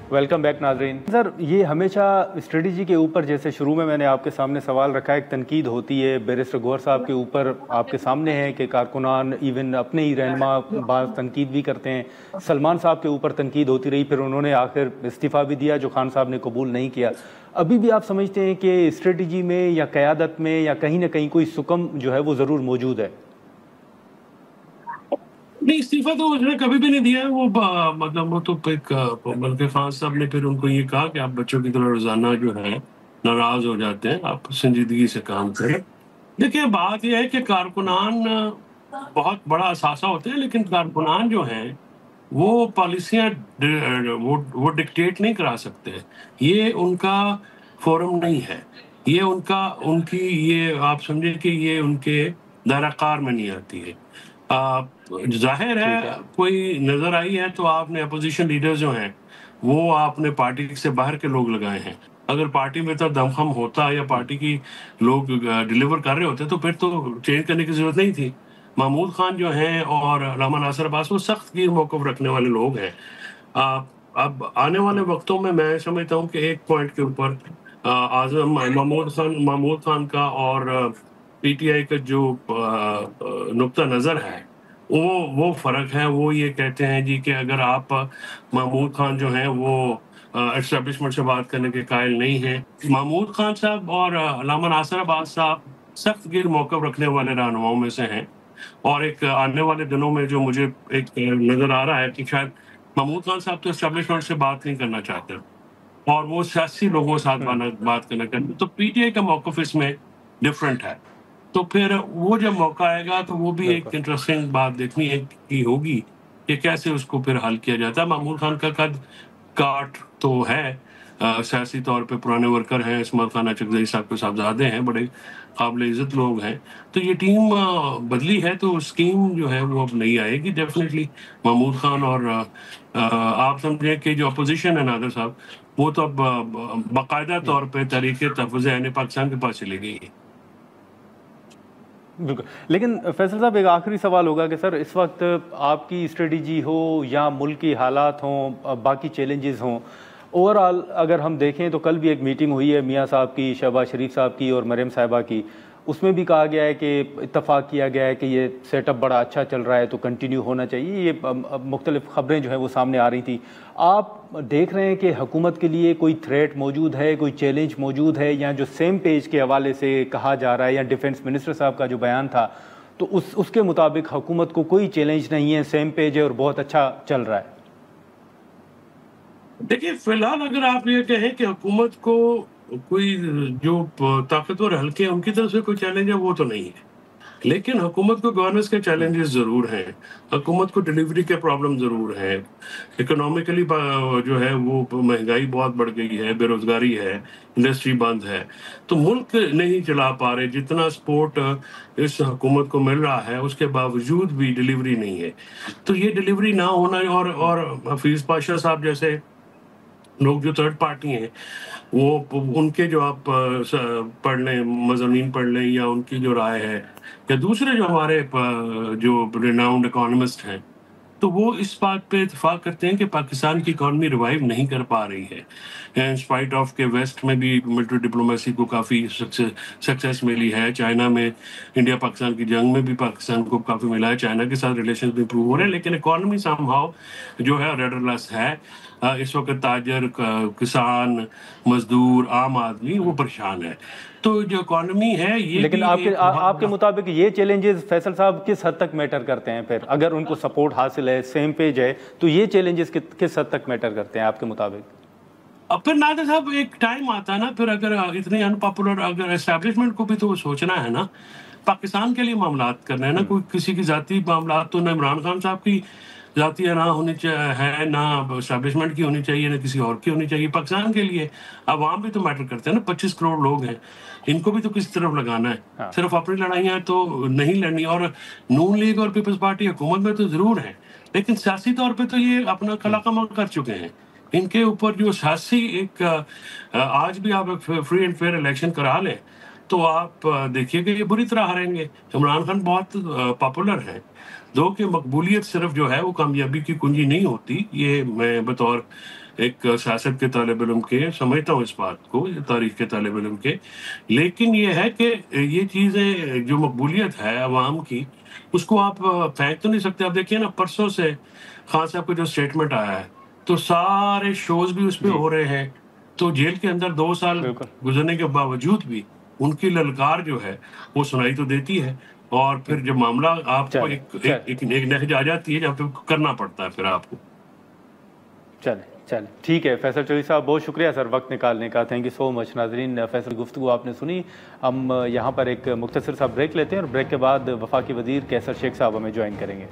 Welcome back नाजरीन। Sir, ये हमेशा स्ट्रेटजी के ऊपर, जैसे शुरू में मैंने आपके सामने सवाल रखा है, एक तनकीद होती है बैरिस्टर गौहर साहब के ऊपर, आपके सामने है कि कारकुनान इवन अपने ही रहनुमा बाज़ तनकीद भी करते हैं। सलमान साहब के ऊपर तनकीद होती रही, फिर उन्होंने आखिर इस्तीफ़ा भी दिया जो खान साहब ने कबूल नहीं किया। अभी भी आप समझते हैं कि स्ट्रेटजी में या क़यादत में या कहीं ना कहीं कोई सुकम जो है वो ज़रूर मौजूद है? नहीं, इस्तीफा तो उसने कभी भी नहीं दिया है। मतलब वो तो एक बल्कि खान साहब ने फिर उनको ये कहा कि आप बच्चों की तरह रोजाना जो है नाराज हो जाते हैं, आप संजीदगी से काम करें। देखिए, बात यह है कि कारकुनान बहुत बड़ा असासा होते हैं, लेकिन कारकुनान जो हैं वो पॉलिसियां वो डिक्टेट नहीं करा सकते। ये उनका फोरम नहीं है। ये उनका उनकी ये आप समझे कि ये उनके दायरा कार में नहीं आती है। जाहिर ठीक है है। कोई नजर आई है तो आपने अपोजिशन लीडर जो हैं वो आपने पार्टी से बाहर के लोग लगाए हैं। अगर पार्टी में तो दमखम होता या पार्टी की लोग डिलीवर कर रहे होते तो फिर तो चेंज करने की जरूरत नहीं थी। महमूद खान जो हैं और रामा नासिर अब्बास वो सख्त गिर मौक़िफ़ रखने वाले लोग हैं। आ, अब आने वाले वक्तों में मैं समझता हूँ कि एक पॉइंट के ऊपर आजम महमूद खान का और पीटीआई का जो नुक्ता नज़र है वो फ़र्क है। वो ये कहते हैं जी कि अगर आप महमूद खान जो हैं वो एस्टेब्लिशमेंट से बात करने के कायल नहीं हैं। महमूद खान साहब और अल्लामा नासिर अब्बास साहब सख्त गिर मौक़िफ़ रखने वाले रहनुमाओं में से हैं। और एक आने वाले दिनों में जो मुझे एक नज़र आ रहा है कि शायद महमूद खान साहब तो एस्टेब्लिशमेंट से बात नहीं करना चाहते और वो सियासी लोगों के साथ बात करना चाहते। तो पीटीआई का मौक़िफ़ इसमें डिफरेंट है। तो फिर वो जब मौका आएगा तो वो भी एक बिल्कुल। इंटरेस्टिंग बात देखनी है की होगी कि कैसे उसको फिर हल किया जाता है। महमूद खान का कद काठ तो है, सियासी तौर पे पुराने वर्कर हैं, इस्माइल खान चकधरी साहब के साहबजादे हैं, बड़े काबिल इज़्ज़त लोग हैं। तो ये टीम बदली है तो स्कीम जो है वो अब नहीं आएगी डेफिनेटली। महमूद खान और आप समझें कि जो अपोजिशन है नादिर साहब वो तो अब बाकायदा तौर पे तहरीक तहफ़्फ़ुज़ ऐन पाकिस्तान के पास चली गई है। बिल्कुल। लेकिन फैसल साहब, एक आखिरी सवाल होगा कि सर, इस वक्त आपकी स्ट्रेटजी हो या मुल्क की हालात हों, बाकी चैलेंजेस हों, ओवरऑल अगर हम देखें तो कल भी एक मीटिंग हुई है मियाँ साहब की, शहबाज शरीफ साहब की और मरियम साहिबा की। उसमें भी कहा गया है कि इत्तफाक किया गया है कि ये सेटअप बड़ा अच्छा चल रहा है तो कंटिन्यू होना चाहिए। ये मुख्तलिफ खबरें जो हैं वो सामने आ रही थी। आप देख रहे हैं कि हुकूमत के लिए कोई थ्रेट मौजूद है, कोई चैलेंज मौजूद है, या जो सेम पेज के हवाले से कहा जा रहा है, या डिफेंस मिनिस्टर साहब का जो बयान था तो उसके मुताबिक हुकूमत को कोई चैलेंज नहीं है, सेम पेज है और बहुत अच्छा चल रहा है? देखिए, फिलहाल अगर आप ये कहें कि हुकूमत को कोई जो ताकतवर हल्के हैं उनकी तरफ से कोई चैलेंज है वो तो नहीं है। लेकिन हुकूमत को गवर्नेंस के चैलेंजेस ज़रूर हैं। हुकूमत को डिलीवरी के प्रॉब्लम ज़रूर हैं। इकोनॉमिकली जो है वो महंगाई बहुत बढ़ गई है, बेरोज़गारी है, इंडस्ट्री बंद है। तो मुल्क नहीं चला पा रहे। जितना सपोर्ट इस हुकूमत को मिल रहा है उसके बावजूद भी डिलीवरी नहीं है। तो ये डिलीवरी ना होना और हफीज़ पाशा साहब जैसे लोग जो थर्ड पार्टी हैं वो उनके जो आप पढ़ लें, मज़ामीन पढ़ लें या उनकी जो राय है या दूसरे जो हमारे जो रिनाउंड इकोनॉमिस्ट हैं तो वो इस बात पे इत्तेफाक करते हैं कि पाकिस्तान की इकॉनमी रिवाइव नहीं कर पा रही है। इन स्पाइट ऑफ के वेस्ट में भी मिलिट्री डिप्लोमेसी को काफ़ी सक्सेस मिली है। चाइना में इंडिया पाकिस्तान की जंग में भी पाकिस्तान को काफ़ी मिला है। चाइना के साथ रिलेशन भी इंप्रूव हो रहे हैं, लेकिन इकॉनमी समहाउ जो है रेडरलेस है। इस वक्त ताजर, किसान, मजदूर, आम आदमी वो परेशान है। तो जो इकॉनमी है ये लेकिन भी आपके एक बहुत आपके बड़ा मुताबिक ये चैलेंजेस फैसल साहब किस हद तक मैटर करते हैं? फिर अगर उनको सपोर्ट हासिल है, सेम पेज है, तो ये चैलेंजेस किस हद तक मैटर करते हैं आपके मुताबिक? अब फिर नादिर साहब एक टाइम आता है ना, फिर अगर इतनी अनपॉपुलर अगर एस्टैब्लिशमेंट को भी तो सोचना है ना। पाकिस्तान के लिए मामलात करना है ना, कोई किसी की जाती मामलात तो ना इमरान खान साहब की जाती है ना होनी है, ना एस्टैब्लिशमेंट की होनी चाहिए, ना किसी और की होनी चाहिए। पाकिस्तान के लिए अवाम भी तो मैटर करते हैं ना। 25 करोड़ लोग हैं, इनको भी तो किसी तरफ लगाना है। हाँ। सिर्फ अपनी लड़ाइयाँ तो नहीं लड़नी। और नून लीग और पीपल्स पार्टी हुकूमत में तो जरूर है, लेकिन सियासी तौर पर तो ये अपना कला कमाल कर चुके हैं। इनके ऊपर जो सियासी एक आज भी आप फ्री एंड फेयर इलेक्शन करा लें तो आप देखिएगा ये बुरी तरह हारेंगे। इमरान खान बहुत पॉपुलर है। दो कि मकबूलियत सिर्फ जो है वो कामयाबी की कुंजी नहीं होती। ये मैं बतौर एक सियासत के तालिब इल्म के समझता हूँ इस बात को, तारीख के तालिब इल्म के। लेकिन ये है कि ये चीज़ें जो मकबूलियत है अवाम की, उसको आप फेंक तो नहीं सकते। आप देखिए ना, परसों से खान साहब का जो स्टेटमेंट आया है, तो सारे शोज भी उस पे जी हो रहे हैं। तो जेल के अंदर 2 साल बिल्कुल। गुजरने के बावजूद भी उनकी ललकार जो है वो सुनाई तो देती है। और फिर जब मामला आपको चले एक नहज आ जाती है, जब फिर करना पड़ता है फिर आपको। चले चले ठीक है फैसल चौधरी साहब, बहुत शुक्रिया सर वक्त निकालने का। Thank you so much. नाजरीन, फैसल गुफ्तगू आपने सुनी। हम यहाँ पर एक मुख्तसर सा ब्रेक लेते हैं और ब्रेक के बाद वफाकी वज़ीर कैसर शेख साहब हमें ज्वाइन करेंगे।